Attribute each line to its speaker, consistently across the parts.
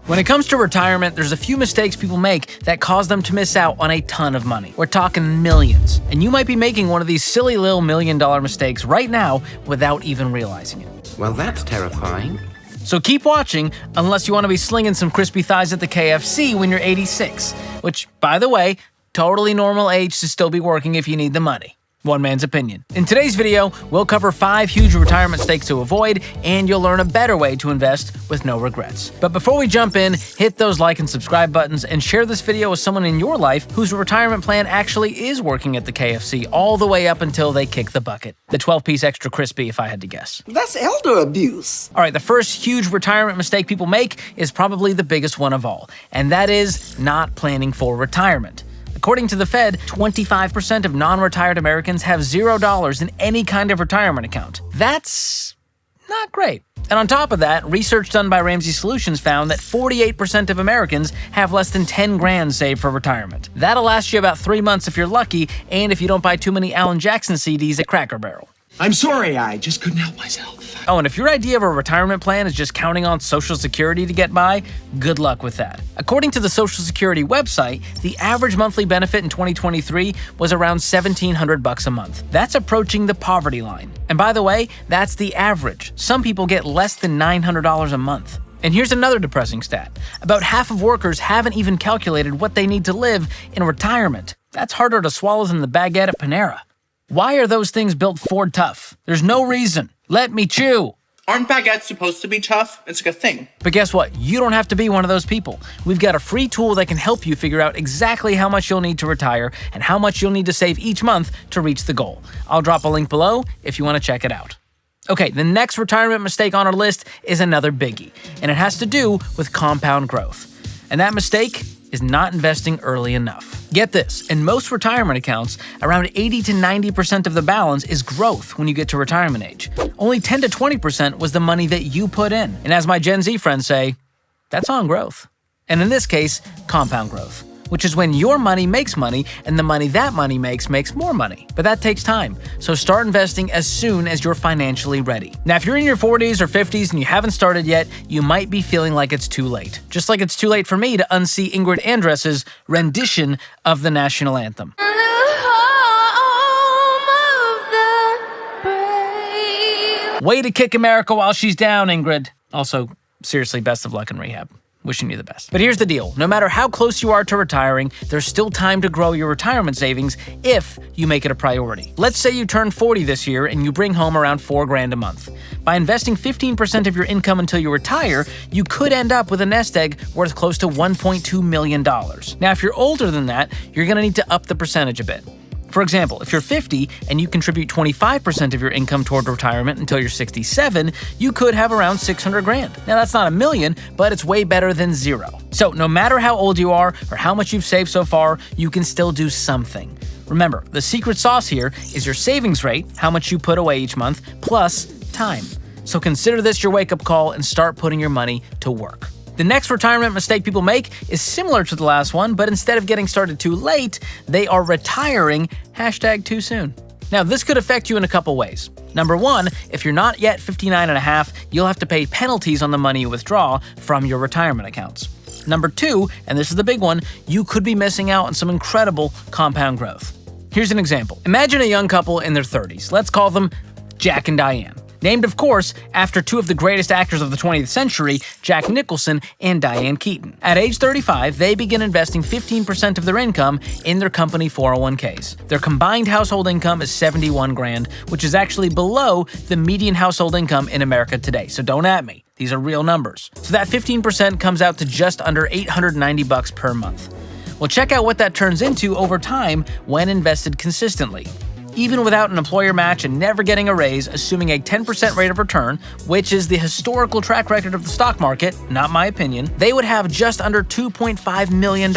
Speaker 1: When it comes to retirement, there's a few mistakes people make that cause them to miss out on a ton of money. We're talking millions. And you might be making one of these silly little $1 million mistakes right now without even realizing it.
Speaker 2: Well, that's terrifying.
Speaker 1: So keep watching unless you want to be slinging some crispy thighs at the KFC when you're 86. Which, by the way, totally normal age to still be working if you need the money. One man's opinion. In today's video, we'll cover 5 huge retirement mistakes to avoid, and you'll learn a better way to invest with no regrets. But before we jump in, hit those like and subscribe buttons and share this video with someone in your life whose retirement plan actually is working at the KFC all the way up until they kick the bucket. The 12-piece extra crispy, if I had to guess.
Speaker 3: That's elder abuse.
Speaker 1: All right, the first huge retirement mistake people make is probably the biggest one of all, and that is not planning for retirement. According to the Fed, 25% of non-retired Americans have $0 in any kind of retirement account. That's not great. And on top of that, research done by Ramsey Solutions found that 48% of Americans have less than 10 grand saved for retirement. That'll last you about 3 months if you're lucky, and if you don't buy too many Alan Jackson CDs at Cracker Barrel.
Speaker 4: I'm sorry, I just couldn't help myself.
Speaker 1: Oh, and if your idea of a retirement plan is just counting on Social Security to get by, good luck with that. According to the Social Security website, the average monthly benefit in 2023 was around $1,700 a month. That's approaching the poverty line. And by the way, that's the average. Some people get less than $900 a month. And here's another depressing stat. About half of workers haven't even calculated what they need to live in retirement. That's harder to swallow than the baguette at Panera. Why are those things built Ford tough? There's no reason. Let me chew.
Speaker 5: Aren't baguettes supposed to be tough? It's like a thing.
Speaker 1: But guess what? You don't have to be one of those people. We've got a free tool that can help you figure out exactly how much you'll need to retire and how much you'll need to save each month to reach the goal. I'll drop a link below if you want to check it out. Okay, the next retirement mistake on our list is another biggie, and it has to do with compound growth. And that mistake is not investing early enough. Get this, in most retirement accounts, around 80 to 90% of the balance is growth when you get to retirement age. Only 10 to 20% was the money that you put in. And as my Gen Z friends say, that's on growth. And in this case, compound growth, which is when your money makes money and the money that money makes more money. But that takes time, so start investing as soon as you're financially ready. Now, if you're in your 40s or 50s and you haven't started yet, you might be feeling like it's too late. Just like it's too late for me to unsee Ingrid Andress's rendition of the national anthem. Way to kick America while she's down, Ingrid. Also, seriously, best of luck in rehab. Wishing you the best. But here's the deal. No matter how close you are to retiring, there's still time to grow your retirement savings if you make it a priority. Let's say you turn 40 this year and you bring home around $4 grand a month. By investing 15% of your income until you retire, you could end up with a nest egg worth close to $1.2 million. Now, if you're older than that, you're going to need to up the percentage a bit. For example, if you're 50 and you contribute 25% of your income toward retirement until you're 67, you could have around 600 grand. Now, that's not a million, but it's way better than zero. So no matter how old you are or how much you've saved so far, you can still do something. Remember, the secret sauce here is your savings rate, how much you put away each month, plus time. So consider this your wake-up call and start putting your money to work. The next retirement mistake people make is similar to the last one, but instead of getting started too late, they are retiring #too soon. Now, this could affect you in a couple ways. Number one, if you're not yet 59 and a half, you'll have to pay penalties on the money you withdraw from your retirement accounts. Number two, and this is the big one, you could be missing out on some incredible compound growth. Here's an example. Imagine a young couple in their 30s. Let's call them Jack and Diane. Named, of course, after two of the greatest actors of the 20th century, Jack Nicholson and Diane Keaton. At age 35, they begin investing 15% of their income in their company 401ks. Their combined household income is 71 grand, which is actually below the median household income in America today, so don't at me. These are real numbers. So that 15% comes out to just under $890 per month. Well, check out what that turns into over time when invested consistently. Even without an employer match and never getting a raise, assuming a 10% rate of return, which is the historical track record of the stock market, not my opinion, they would have just under $2.5 million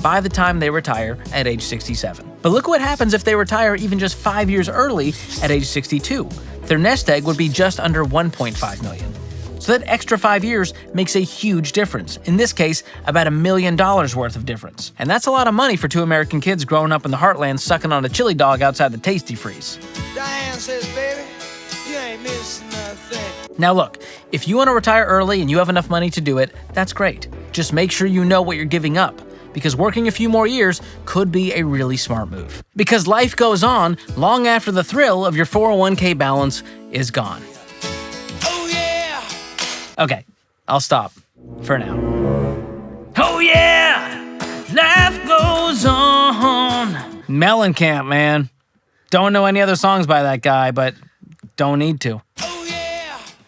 Speaker 1: by the time they retire at age 67. But look what happens if they retire even just 5 years early at age 62. Their nest egg would be just under $1.5 million. So that extra 5 years makes a huge difference. In this case, about $1 million worth of difference. And that's a lot of money for two American kids growing up in the heartland sucking on a chili dog outside the Tasty Freeze.
Speaker 3: Diane says, baby, you ain't
Speaker 1: Now look, if you want to retire early and you have enough money to do it, that's great. Just make sure you know what you're giving up, because working a few more years could be a really smart move. Because life goes on long after the thrill of your 401k balance is gone. Oh yeah! Okay, I'll stop for now. Oh yeah! Life goes on. Mellencamp, man. Don't know any other songs by that guy, but don't need to.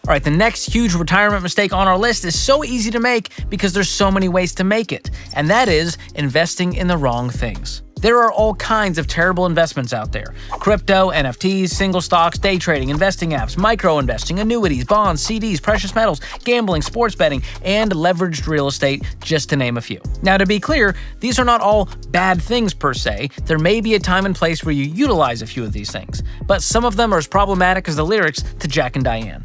Speaker 1: All right, the next huge retirement mistake on our list is so easy to make because there's so many ways to make it, and that is investing in the wrong things. There are all kinds of terrible investments out there. Crypto, NFTs, single stocks, day trading, investing apps, micro-investing, annuities, bonds, CDs, precious metals, gambling, sports betting, and leveraged real estate, just to name a few. Now, to be clear, these are not all bad things per se. There may be a time and place where you utilize a few of these things, but some of them are as problematic as the lyrics to Jack and Diane.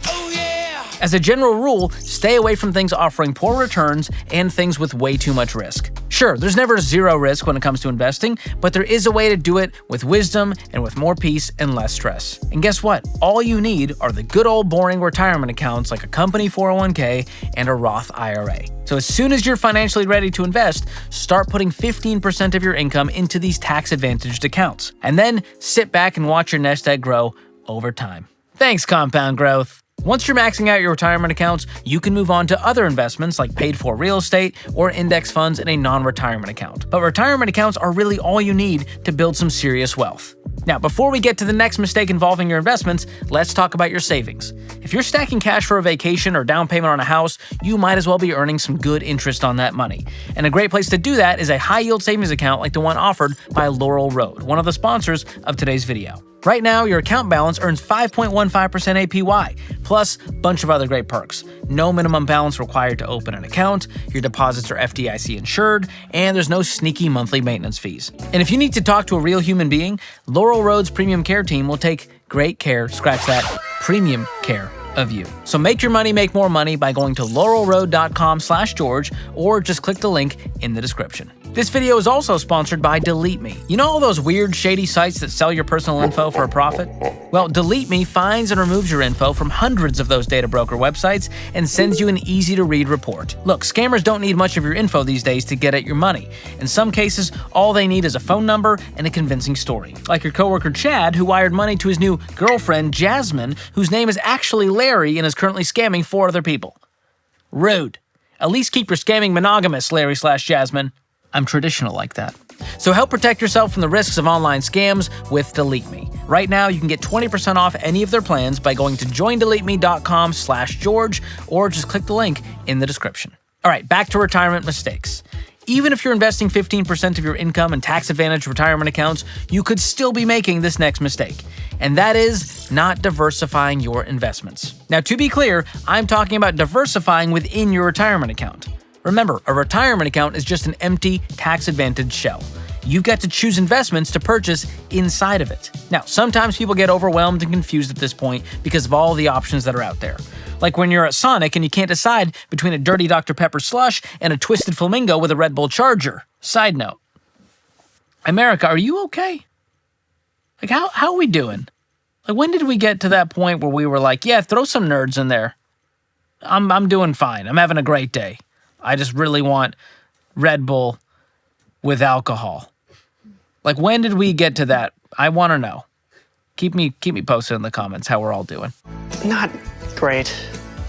Speaker 1: As a general rule, stay away from things offering poor returns and things with way too much risk. Sure, there's never zero risk when it comes to investing, but there is a way to do it with wisdom and with more peace and less stress. And guess what? All you need are the good old boring retirement accounts like a company 401k and a Roth IRA. So as soon as you're financially ready to invest, start putting 15% of your income into these tax-advantaged accounts. And then sit back and watch your nest egg grow over time. Thanks, compound growth. Once you're maxing out your retirement accounts, you can move on to other investments like paid-for real estate or index funds in a non-retirement account. But retirement accounts are really all you need to build some serious wealth. Now, before we get to the next mistake involving your investments, let's talk about your savings. If you're stacking cash for a vacation or down payment on a house, you might as well be earning some good interest on that money. And a great place to do that is a high-yield savings account like the one offered by Laurel Road, one of the sponsors of today's video. Right now, your account balance earns 5.15% APY, plus a bunch of other great perks. No minimum balance required to open an account, your deposits are FDIC insured, and there's no sneaky monthly maintenance fees. And if you need to talk to a real human being, Laurel Road's premium care team will take great care, scratch that, premium care of you. So make your money make more money by going to laurelroad.com/George or just click the link in the description. This video is also sponsored by Delete Me. You know all those weird, shady sites that sell your personal info for a profit? Well, Delete Me finds and removes your info from hundreds of those data broker websites and sends you an easy-to-read report. Look, scammers don't need much of your info these days to get at your money. In some cases, all they need is a phone number and a convincing story. Like your coworker Chad, who wired money to his new girlfriend Jasmine, whose name is actually Larry and is currently scamming 4 other people. Rude. At least keep your scamming monogamous, Larry/Jasmine. I'm traditional like that. So help protect yourself from the risks of online scams with Delete Me. Right now, you can get 20% off any of their plans by going to joindeleteme.com/George or just click the link in the description. All right, back to retirement mistakes. Even if you're investing 15% of your income in tax-advantaged retirement accounts, you could still be making this next mistake, and that is not diversifying your investments. Now, to be clear, I'm talking about diversifying within your retirement account. Remember, a retirement account is just an empty, tax-advantaged shell. You've got to choose investments to purchase inside of it. Now, sometimes people get overwhelmed and confused at this point because of all the options that are out there. Like when you're at Sonic and you can't decide between a dirty Dr. Pepper slush and a twisted flamingo with a Red Bull Charger. Side note. America, are you okay? Like, how are we doing? Like, when did we get to that point where we were like, yeah, throw some nerds in there. I'm doing fine. I'm having a great day. I just really want Red Bull with alcohol. Like, when did we get to that? I want to know. Keep me posted in the comments how we're all doing.
Speaker 2: Not great.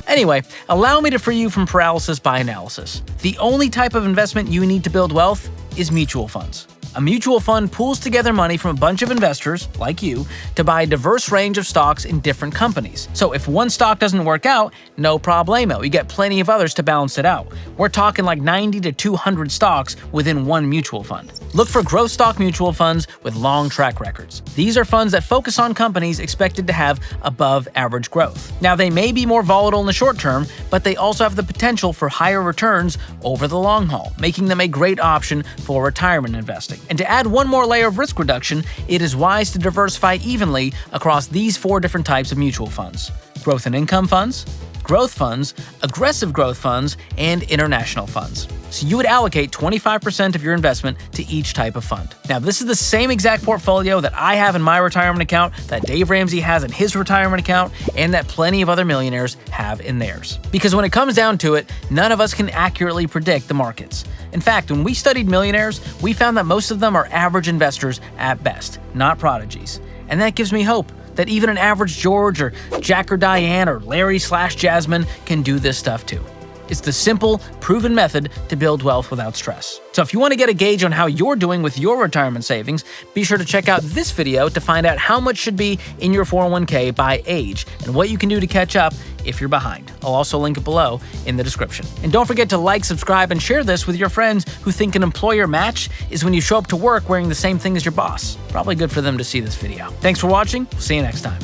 Speaker 1: Anyway, allow me to free you from paralysis by analysis. The only type of investment you need to build wealth is mutual funds. A mutual fund pools together money from a bunch of investors, like you, to buy a diverse range of stocks in different companies. So if one stock doesn't work out, no problemo. You get plenty of others to balance it out. We're talking like 90 to 200 stocks within one mutual fund. Look for growth stock mutual funds with long track records. These are funds that focus on companies expected to have above average growth. Now, they may be more volatile in the short term, but they also have the potential for higher returns over the long haul, making them a great option for retirement investing. And to add one more layer of risk reduction, it is wise to diversify evenly across these 4 different types of mutual funds: growth and income funds, growth funds, aggressive growth funds, and international funds. So you would allocate 25% of your investment to each type of fund. Now, this is the same exact portfolio that I have in my retirement account, that Dave Ramsey has in his retirement account, and that plenty of other millionaires have in theirs. Because when it comes down to it, none of us can accurately predict the markets. In fact, when we studied millionaires, we found that most of them are average investors at best, not prodigies. And that gives me hope that even an average George or Jack or Diane or Larry/Jasmine can do this stuff too. It's the simple, proven method to build wealth without stress. So if you want to get a gauge on how you're doing with your retirement savings, be sure to check out this video to find out how much should be in your 401k by age and what you can do to catch up if you're behind. I'll also link it below in the description. And don't forget to like, subscribe, and share this with your friends who think an employer match is when you show up to work wearing the same thing as your boss. Probably good for them to see this video. Thanks for watching. See you next time.